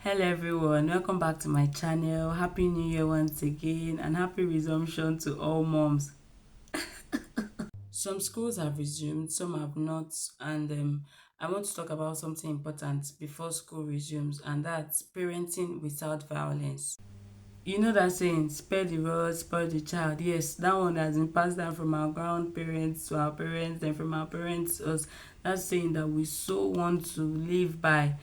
Hello everyone, welcome back to my channel. Happy New Year once again and happy resumption to all moms. Some schools have resumed, some have not, and I want to talk about something important before school resumes, and that's parenting without violence. You know that saying, spare the rod, spoil the child. Yes, that one has been passed down from our grandparents to our parents, then from our parents to us. That saying that we so want to live by.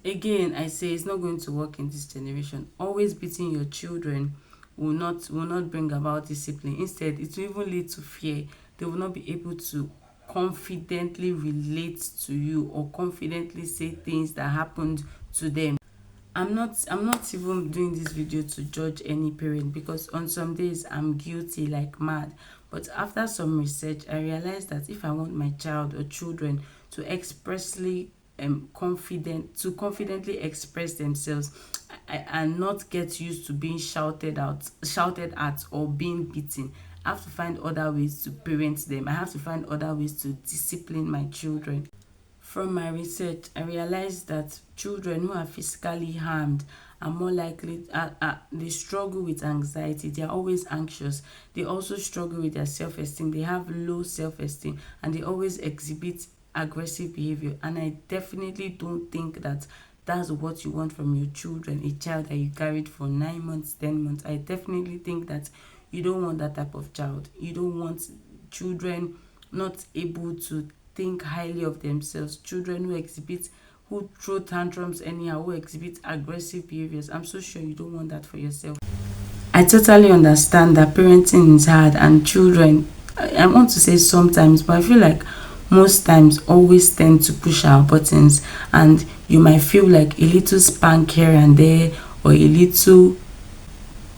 Again, I say it's not going to work in this generation. Always beating your children will not bring about discipline. Instead, it will even lead to fear. They will not be able to confidently relate to you or confidently say things that happened to them. I'm not even doing this video to judge any parent, because on some days I'm guilty like mad. But after some research, I realized that if I want my child or children to expressly confidently express themselves, and not get used to being shouted at or being beaten, I have to find other ways to parent them. I have to find other ways to discipline my children. From my research, I realized that children who are physically harmed are more likely, they struggle with anxiety. They are always anxious. They also struggle with their self-esteem. They have low self-esteem and they always exhibit aggressive behavior. And I definitely don't think that that's what you want from your children, a child that you carried for 9 months, 10 months. I definitely think that you don't want that type of child. You don't want children not able to think highly of themselves, children who throw tantrums anyhow, who exhibit aggressive behaviors. I'm so sure you don't want that for yourself. I totally understand that parenting is hard and children, I want to say sometimes, but I feel like most times always tend to push our buttons, and you might feel like a little spank here and there, or a little,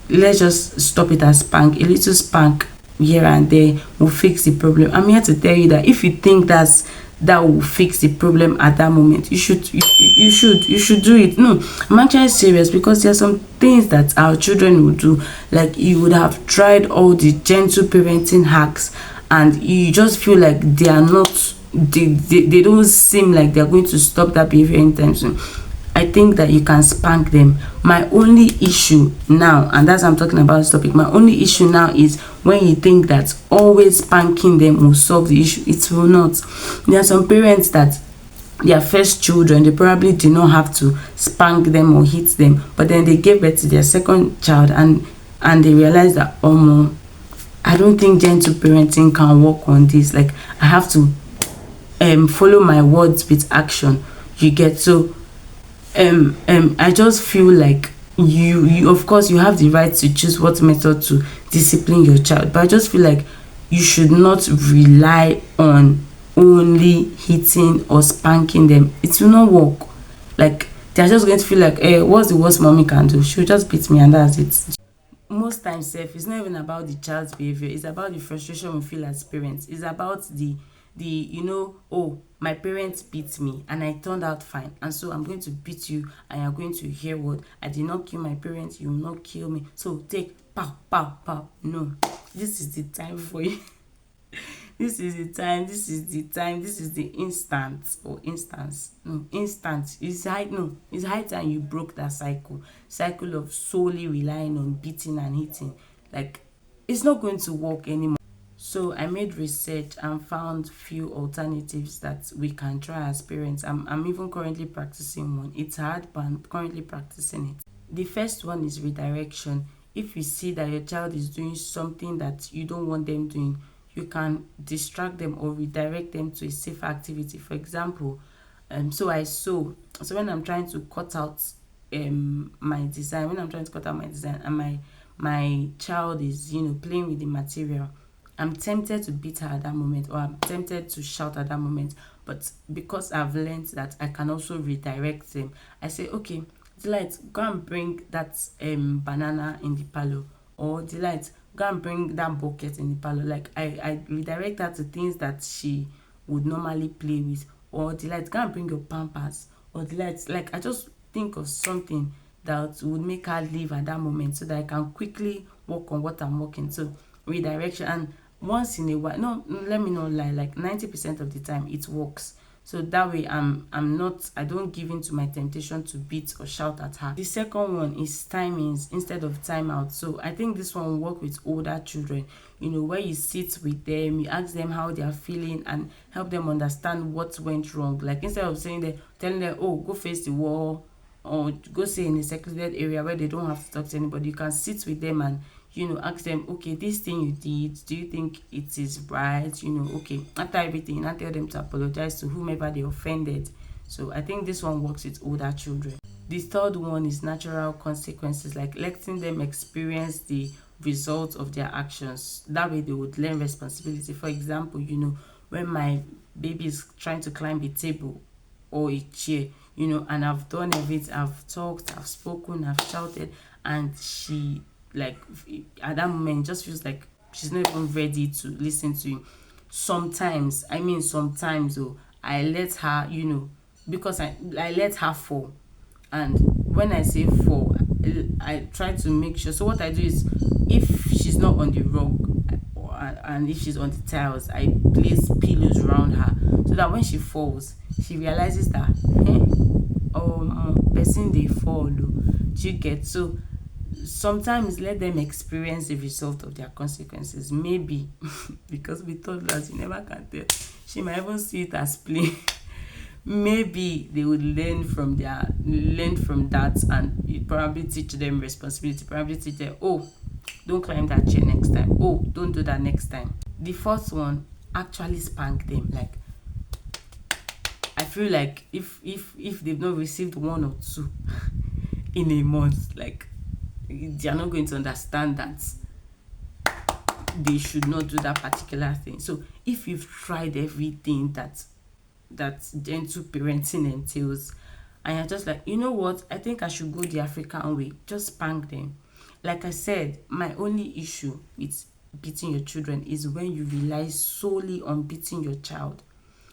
let's just stop it as spank, a little spank here and there will fix the problem. I'm here to tell you that if you think that will fix the problem at that moment, you should do it. No, I'm actually serious, because there are some things that our children will do. Like, you would have tried all the gentle parenting hacks and you just feel like they are not, they don't seem like they're going to stop that behavior anytime soon. I think that you can spank them. My only issue now, and that's what I'm talking about this topic, my only issue now is when you think that always spanking them will solve the issue. It will not. There are some parents that their first children, they probably did not have to spank them or hit them, but then they gave birth to their second child, and they realized that, oh no, I don't think gentle parenting can work on this. Like, I have to follow my words with action. You get? So I just feel like you of course you have the right to choose what method to discipline your child, but I just feel like you should not rely on only hitting or spanking them. It will not work. Like, they're just going to feel like, what's the worst mommy can do? She'll just beat me and that's it. Most times sef, it's not even about the child's behavior, it's about the frustration we feel as parents. It's about the oh, my parents beat me and I turned out fine, and so I'm going to beat you and you're going to hear what, I did not kill my parents, you will not kill me, so take pow pow pow. No, this is the time for you. This is the instant, or instance, no, instant. It's high time you broke that cycle of solely relying on beating and hitting. Like, it's not going to work anymore. So I made research and found few alternatives that we can try as parents. I'm even currently practicing one. It's hard, but I'm currently practicing it. The first one is redirection. If you see that your child is doing something that you don't want them doing, you can distract them or redirect them to a safer activity. For example, so I sew. So when I'm trying to cut out my design, and my child is, playing with the material, I'm tempted to beat her at that moment, or I'm tempted to shout at that moment. But because I've learned that I can also redirect them, I say, okay, Delight, go and bring that banana in the parlor, or Delight, go and bring that bucket in the parlor. Like, I redirect her to things that she would normally play with. Or Delight, go and bring your pampers. Or Delight, like, I just think of something that would make her leave at that moment so that I can quickly work on what I'm working. So redirection. And once in a while, no, let me not lie, like 90% of the time it works. So that way I don't give in to my temptation to beat or shout at her. The second one is timings instead of timeout. So I think this one will work with older children, where you sit with them, you ask them how they are feeling and help them understand what went wrong. Like instead of saying that, telling them, oh, go face the wall, or go stay in a secluded area where they don't have to talk to anybody, you can sit with them and ask them, okay, this thing you did, do you think it is right? Okay, after everything, I tell them to apologize to whomever they offended. So I think this one works with older children. The third one is natural consequences, like letting them experience the results of their actions. That way they would learn responsibility. For example, when my baby is trying to climb a table or a chair, and I've done everything, I've talked, I've spoken, I've shouted, and she, like, at that moment just feels like she's not even ready to listen to you. Sometimes oh, I let her, because I let her fall. And when I say fall, I try to make sure. So what I do is, if she's not on the rug, and if she's on the tiles, I place pillows around her, so that when she falls, she realizes that, person dey fall oh. Do you get? So sometimes let them experience the result of their consequences. Maybe because with toddlers you never can tell, she might even see it as play. Maybe they would learn from that, and it probably teach them responsibility, probably teach them, oh, don't climb that chair next time, oh, don't do that next time. The fourth one, actually spank them. Like, I feel like if they've not received one or two in a month, like, they are not going to understand that they should not do that particular thing. So if you've tried everything that gentle parenting entails, and you're just like, you know what, I think I should go the African way, just spank them. Like I said, my only issue with beating your children is when you rely solely on beating your child.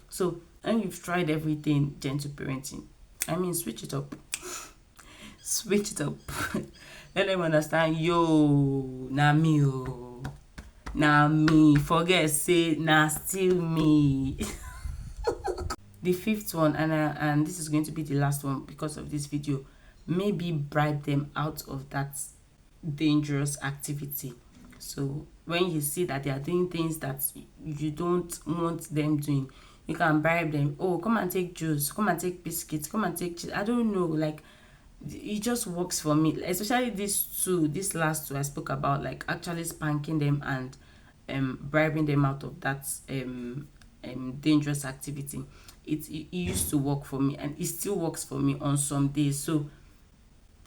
So when you've tried everything gentle parenting, switch it up. Switch it up. Let them understand, yo, na me oh, na me, forget say na still me. The fifth one, and this is going to be the last one because of this video, maybe bribe them out of that dangerous activity. So when you see that they are doing things that you don't want them doing, you can bribe them. Oh, come and take juice, come and take biscuits, come and take cheese. I don't know, like, it just works for me, especially this last two I spoke about, like actually spanking them and bribing them out of that dangerous activity. It used to work for me, and it still works for me on some days. So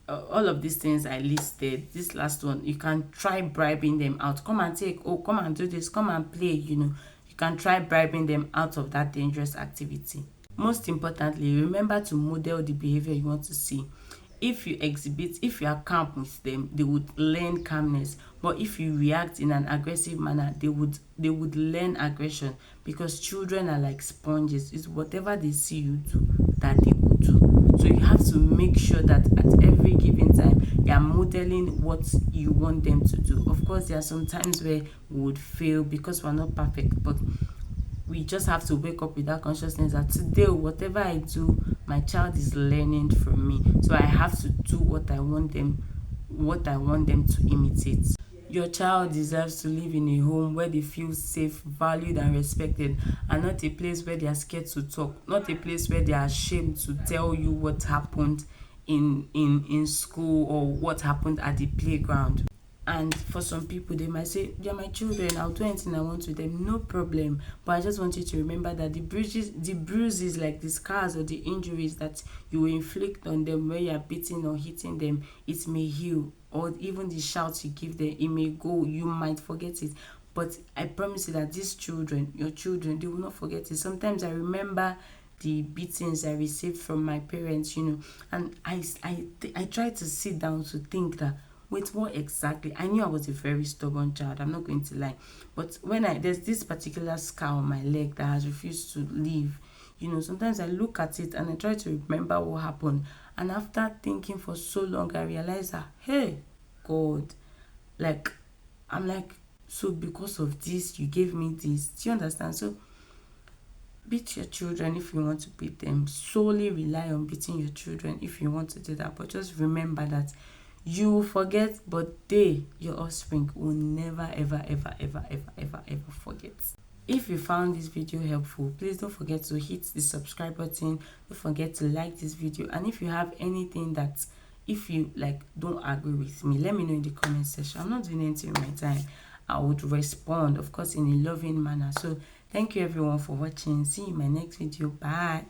all of these things I listed, this last one, you can try bribing them out. Come and take, oh, come and do this, come and play. You can try bribing them out of that dangerous activity. Most importantly, remember to model the behavior you want to see. If you are calm with them, they would learn calmness. But if you react in an aggressive manner, they would learn aggression, because children are like sponges. It's whatever they see you do that they will do. So you have to make sure that at every given time you are modeling what you want them to do. Of course, there are some times where we would fail because we're not perfect, but we just have to wake up with that consciousness that today, whatever I do, my child is learning from me. So I have to do what I want them to imitate. Your child deserves to live in a home where they feel safe, valued, and respected, and not a place where they are scared to talk, not a place where they are ashamed to tell you what happened in school or what happened at the playground. And for some people, they might say, they're my children, I'll do anything I want with them, no problem. But I just want you to remember that the bruises, like the scars or the injuries that you will inflict on them when you're beating or hitting them, it may heal. Or even the shouts you give them, it may go, you might forget it. But I promise you that these children, your children, they will not forget it. Sometimes I remember the beatings I received from my parents, and I try to sit down to think that, wait, what exactly? I knew I was a very stubborn child, I'm not going to lie. But when there's this particular scar on my leg that has refused to leave, sometimes I look at it and I try to remember what happened. And after thinking for so long, I realize that, hey, God, like, I'm like, so because of this, you gave me this. Do you understand? So beat your children if you want to beat them. Solely rely on beating your children if you want to do that. But just remember that you will forget, but they, your offspring, will never, ever, ever, ever, ever, ever, ever forget. If you found this video helpful, please don't forget to hit the subscribe button. Don't forget to like this video. And if you have anything that, if you like don't agree with me, let me know in the comment section. I'm not doing anything with my time. I would respond, of course, in a loving manner. So thank you everyone for watching. See you in my next video. Bye.